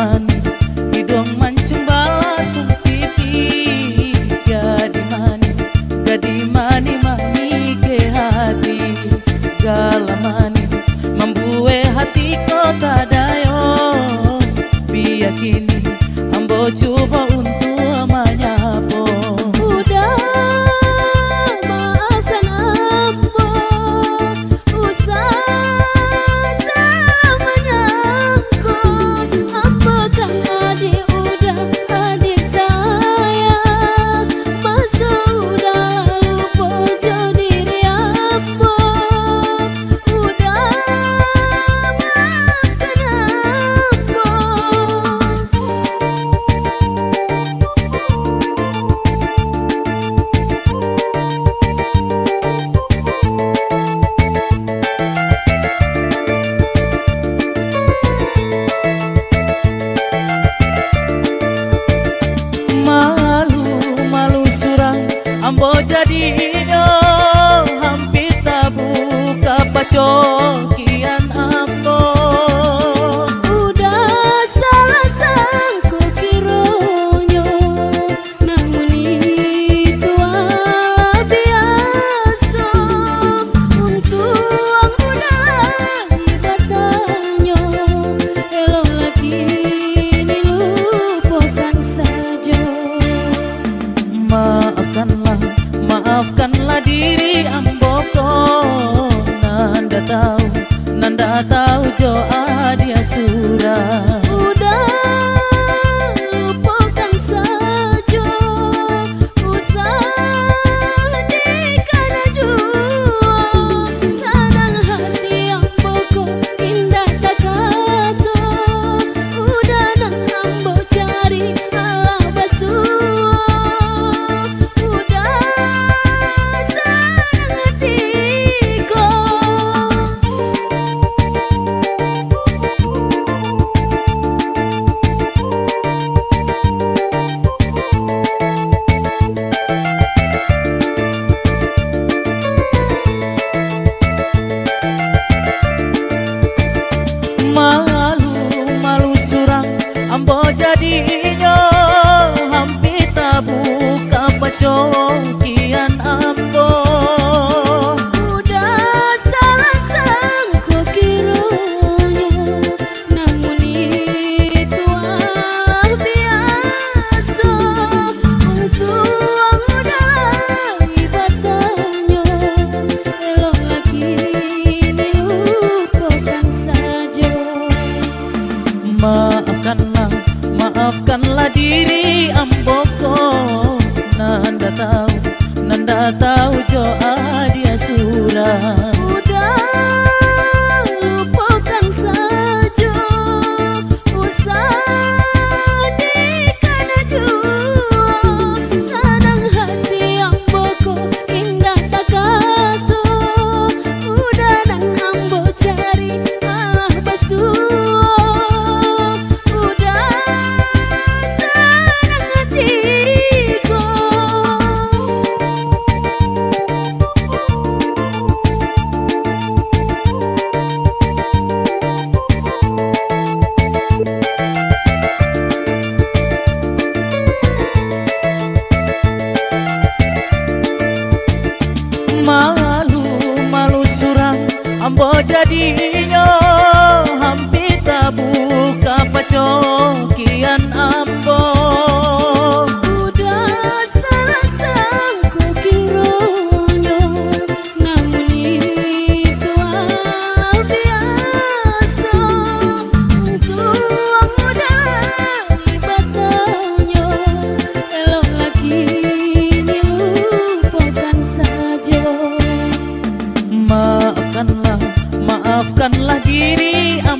mani hidung mancung balasung pipi gadi mani mami ke hati galamani membuat hati kota dayo biar kini ambo coba untuk menyapo. Udah maafkan ambo, usah selamanya engkau. Ambo kan adik, udah adik sayang, masa udah lupa jauh diri ambo. Udah maafkan ambo. Malu surang ambo jadi inyo hampir tak buka pacokian ambo. Udah salah sangko kironyo, namun itu biasa. Untuk udah ibatanyo, elok lagi dilupakan saja. Maafkanlah diri ambo ko nanda tahu jo adia surah. Udah lupakan saja, usah dikana jua. Senang hati ambo ko indah sakato. Udah nang ambo cari alah basuh. Udah senang hatiku. Malu surang ambo jadi inyo hampir tak buka pacokian ambo. Udah salah sangko kironyo, namun itu biasa. Untuk udah ibatanyo, elok lagi dilupakan saja. Maafkanlah diri ambo ko nanda tahu jo adia surah. Udah lupakan saja, usah dikana jua. Senang hati ambo ko indah sakato. Udah nang ambo cari alah basuh. Udah senang hatiku. Malu surang ambo jadi inyo hampir tak buka pacokian ambo. Udah salah sangko kironyo, namun itu biasa. Untuk udah ibatanyo, elok lagi dilupakan saja. Maafkanlah diri ambo